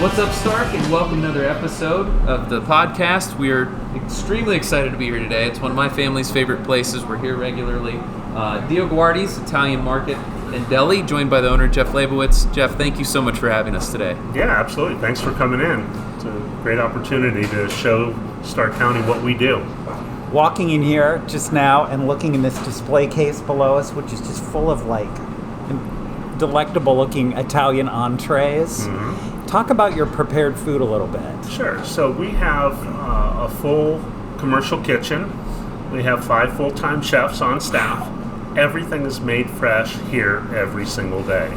What's up, Stark, and welcome to another episode of the podcast. We are extremely excited to be here today. It's one of my family's favorite places. We're here regularly. DioGuardi's, Italian Market, and Deli, joined by the owner, Jeff Leibowitz. Jeff, thank you so much for having us today. Yeah, absolutely. Thanks for coming in. It's a great opportunity to show Stark County what we do. Walking in here just now and looking in this display case below us, which is just full of delectable looking Italian entrees. Mm-hmm. Talk about your prepared food a little bit. Sure. So we have a full commercial kitchen. We have 5 full-time chefs on staff. Everything is made fresh here every single day.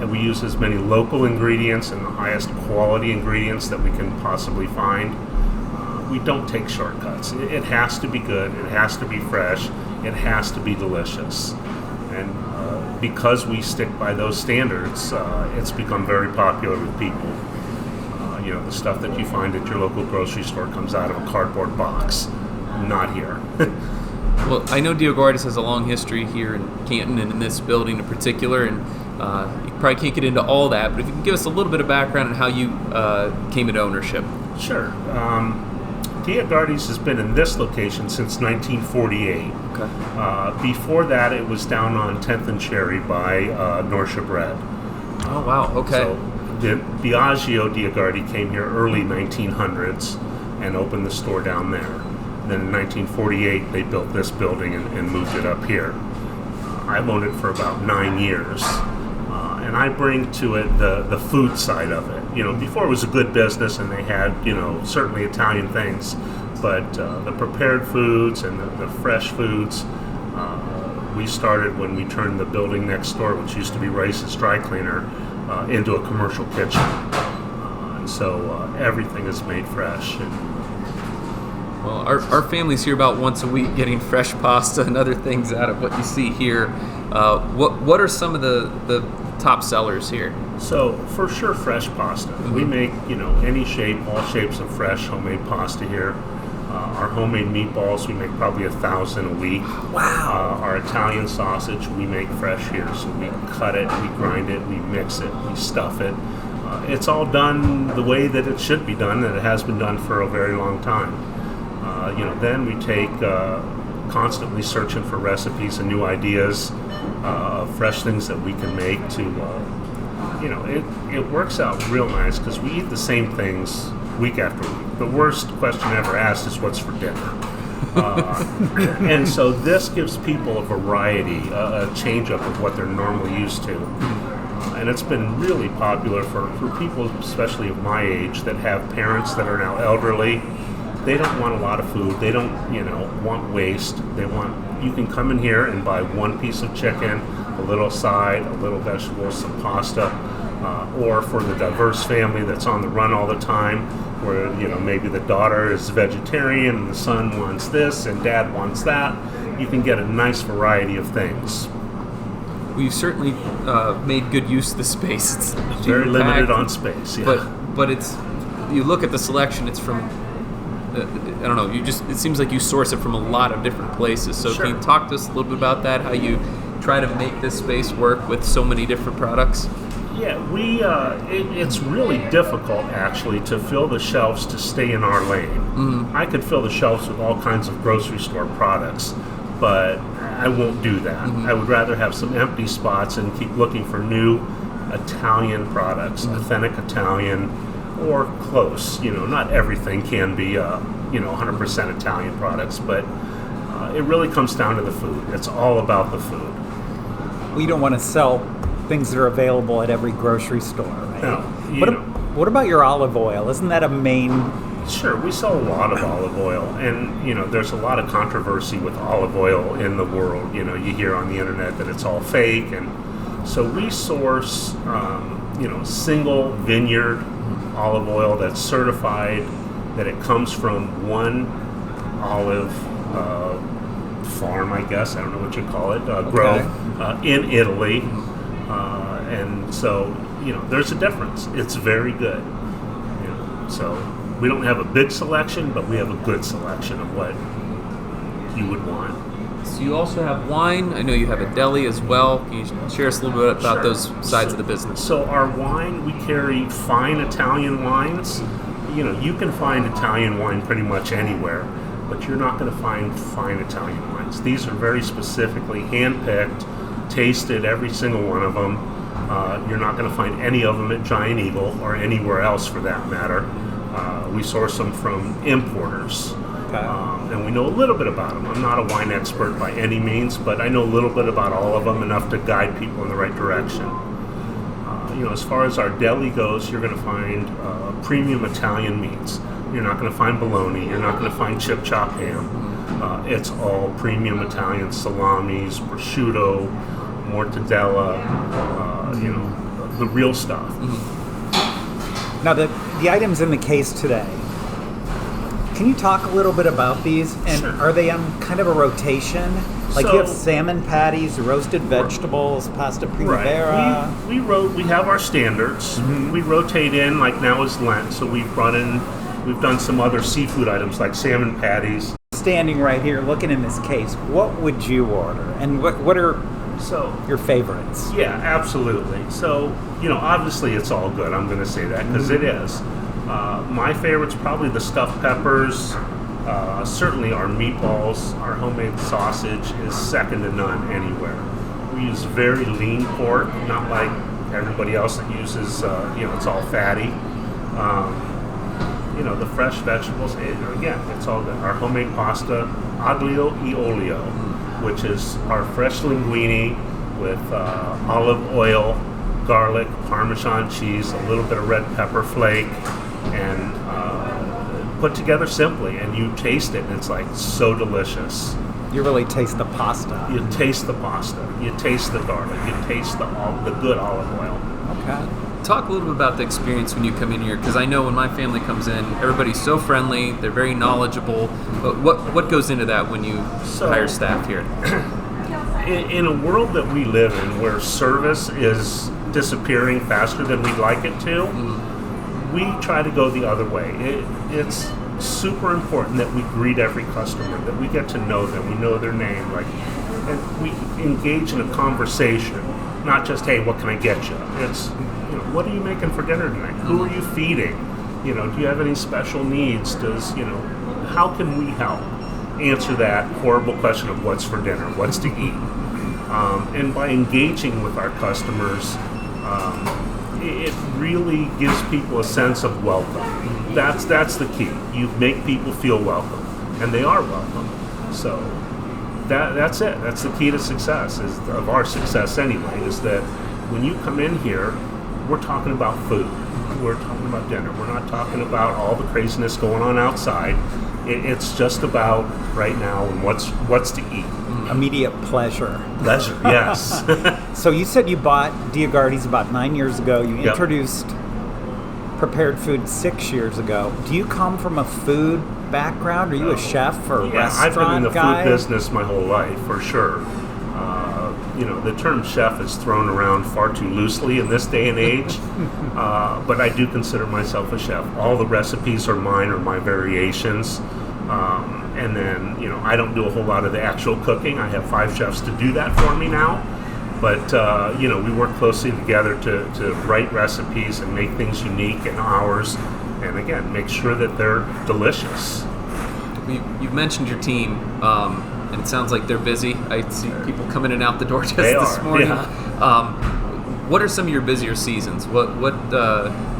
And we use as many local ingredients and the highest quality ingredients that we can possibly find. We don't take shortcuts. It has to be good. It has to be fresh. It has to be delicious. And because we stick by those standards, it's become very popular with people. The stuff that you find at your local grocery store comes out of a cardboard box. Not here. Well, I know DioGuardi's has a long history here in Canton and in this building in particular, and you probably can't get into all that, but if you can give us a little bit of background on how you came into ownership. Sure. DioGuardi's has been in this location since 1948. Okay. Before that, it was down on 10th and Cherry by Norcia Bread. Oh, wow. Okay. So Biagio DioGuardi came here early 1900s and opened the store down there. Then in 1948, they built this building and moved it up here. I've owned it for about 9 years. And I bring to it the food side of it. Before it was a good business and they had, certainly Italian things, but the prepared foods and the fresh foods, we started when we turned the building next door, which used to be Rice's Dry Cleaner, into a commercial kitchen. And so everything is made fresh. Well, our family's here about once a week getting fresh pasta and other things out of what you see here. What are some of the top sellers here? So, for sure, fresh pasta. Mm-hmm. We make, any shape, all shapes of fresh homemade pasta here. Our homemade meatballs, we make probably 1,000 a week. Wow. Our Italian sausage, we make fresh here. So we cut it, we grind it, we mix it, we stuff it. It's all done the way that it should be done, and it has been done for a very long time. Then we take constantly searching for recipes and new ideas, fresh things that we can make to, it works out real nice because we eat the same things week after week. The worst question ever asked is what's for dinner. And so this gives people a variety, a change-up of what they're normally used to. And it's been really popular for people, especially of my age, that have parents that are now elderly. They don't want a lot of food. They don't, want waste. You can come in here and buy one piece of chicken, a little side, a little vegetables, some pasta, or for the diverse family that's on the run all the time, where, maybe the daughter is vegetarian and the son wants this and dad wants that. You can get a nice variety of things. We've certainly made good use of the space. It's very limited on space, yeah. But it's, you look at the selection, it's from, I don't know, it seems like you source it from a lot of different places. So Sure. Can you talk to us a little bit about that, how you try to make this space work with so many different products? Yeah, it's really difficult, actually, to fill the shelves to stay in our lane. Mm-hmm. I could fill the shelves with all kinds of grocery store products, but I won't do that. Mm-hmm. I would rather have some empty spots and keep looking for new Italian products, mm-hmm. authentic Italian, or close. Not everything can be 100% Italian products, but it really comes down to the food. It's all about the food. We don't want to sell things that are available at every grocery store, right? No. What about your olive oil? Isn't that a main... Sure, we sell a lot of olive oil, and there's a lot of controversy with olive oil in the world. You hear on the internet that it's all fake, and so we source single vineyard olive oil that's certified that it comes from one olive farm, I guess, I don't know what you call it, grow in Italy, and so there's a difference. It's very good. So we don't have a big selection, but we have a good selection of what you would want. So you also have wine. I know you have a deli as well. Can you share us a little bit about those sides of the business? So our wine, we carry fine Italian wines. You can find Italian wine pretty much anywhere, but you're not going to find fine Italian wines. These are very specifically hand-picked, tasted, every single one of them. You're not going to find any of them at Giant Eagle or anywhere else for that matter. We source them from importers. Okay. And we know a little bit about them. I'm not a wine expert by any means, but I know a little bit about all of them, enough to guide people in the right direction. As far as our deli goes, you're going to find premium Italian meats. You're not going to find bologna. You're not going to find chip chop ham. It's all premium Italian salamis, prosciutto, mortadella, the real stuff. Now, the items in the case today, can you talk a little bit about these? And Sure. are they on kind of a rotation? Like you have salmon patties, roasted vegetables, pasta primavera. Right. We have our standards. Mm-hmm. We rotate in, like now is Lent, so we've done some other seafood items like salmon patties. Standing right here, looking in this case, what would you order? And what are your favorites? Yeah, absolutely. So, obviously it's all good. I'm going to say that because it is. My favorite's probably the stuffed peppers. Certainly our meatballs, our homemade sausage is second to none anywhere. We use very lean pork, not like everybody else that uses, it's all fatty. The fresh vegetables, again, it's all good. Our homemade pasta, aglio e olio, which is our fresh linguine with olive oil, garlic, Parmesan cheese, a little bit of red pepper flake, and put together simply. And you taste it, and it's like so delicious. You really taste the pasta. You taste the pasta. You taste the garlic. You taste the good olive oil. Okay. Talk a little bit about the experience when you come in here, because I know when my family comes in, everybody's so friendly, they're very knowledgeable. But what goes into that when you hire staff here? In a world that we live in where service is disappearing faster than we'd like it to, we try to go the other way. It's super important that we greet every customer, that we get to know them, we know their name, and we engage in a conversation, not just, hey, what can I get you? It's, what are you making for dinner tonight? Who are you feeding? Do you have any special needs? How can we help answer that horrible question of what's for dinner, what's to eat? And by engaging with our customers, it really gives people a sense of welcome. That's the key. You make people feel welcome, and they are welcome. So that's it. That's the key to success, of our success anyway, is that when you come in here, we're talking about food. We're talking about dinner. We're not talking about all the craziness going on outside. It's just about right now and what's to eat. Immediate pleasure. Pleasure, yes. So you said you bought DioGuardi's about 9 years ago. You introduced prepared food 6 years ago. Do you come from a food background? Are you a chef or a restaurant I've been in the guy? food business my whole life, for sure. The term chef is thrown around far too loosely in this day and age, but I do consider myself a chef. All the recipes are mine or my variations, and then, I don't do a whole lot of the actual cooking. I have 5 chefs to do that for me now, but, we work closely together to write recipes and make things unique and ours, and again, make sure that they're delicious. You've mentioned your team, and it sounds like they're busy. I see people coming in and out the door just They this are, morning. yeah. What are some of your busier seasons? What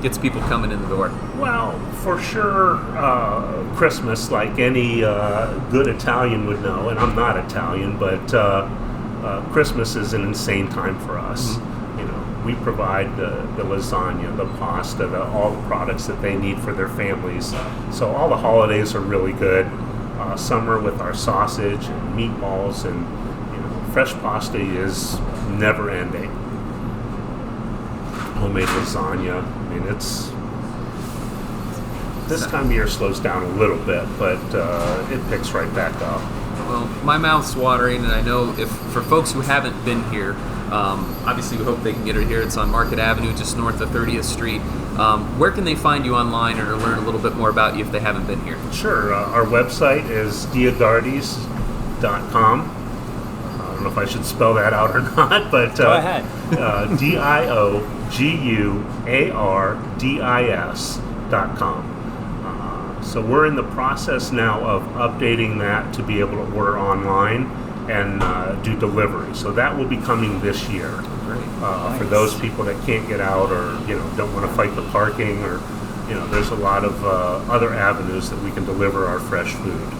gets people coming in the door? Well, for sure, Christmas, like any good Italian would know, and I'm not Italian, but Christmas is an insane time for us. We provide the lasagna, the pasta, all the products that they need for their families. So all the holidays are really good. Summer with our sausage and meatballs, and fresh pasta is never ending. Homemade lasagna. It's this time of year slows down a little bit, but it picks right back up. Well, my mouth's watering, and I know if for folks who haven't been here, obviously we hope they can get it here. It's on Market Avenue, just north of 30th Street. Where can they find you online or learn a little bit more about you if they haven't been here? Sure. Our website is DioGuardi's.com. know if I should spell that out or not, but Go ahead. DioGuardis.com. So we're in the process now of updating that to be able to order online and do delivery. So that will be coming this year. Great. For those people that can't get out or don't want to fight the parking, or there's a lot of other avenues that we can deliver our fresh food.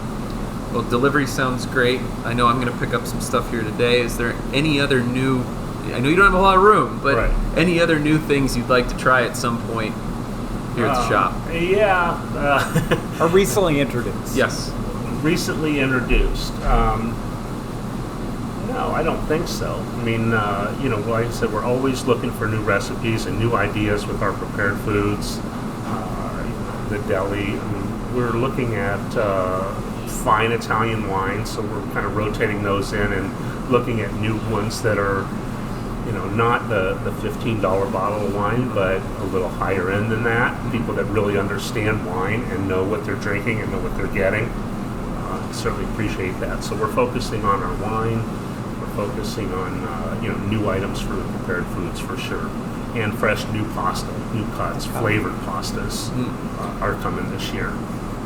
Well, delivery sounds great. I know I'm going to pick up some stuff here today. Is there any other new, I know you don't have a lot of room, but Right. any other new things you'd like to try at some point here at the shop? Yeah. Are recently introduced. Yes. Recently introduced. No, I don't think so. I mean, like I said, we're always looking for new recipes and new ideas with our prepared foods. The deli, we're looking at fine Italian wines, so we're kind of rotating those in and looking at new ones that are, not the $15 bottle of wine, but a little higher end than that. People that really understand wine and know what they're drinking and know what they're getting. Certainly appreciate that. So we're focusing on our wine. We're focusing on new items for the prepared foods for sure, and fresh new pasta, new cuts, flavored pastas are coming this year.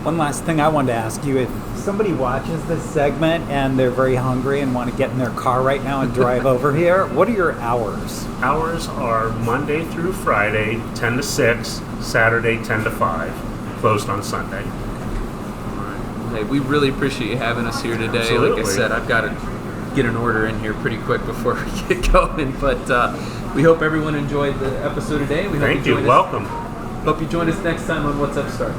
One last thing I wanted to ask you: if somebody watches this segment and they're very hungry and want to get in their car right now and drive over here, what are your hours? Hours are Monday through Friday, 10 to 6, Saturday, 10 to 5, closed on Sunday. Hey, we really appreciate you having us here today. Absolutely. Like I said, I've got to get an order in here pretty quick before we get going. But we hope everyone enjoyed the episode today. We hope Thank you. join us- Welcome. Hope you join us next time on What's Up Start.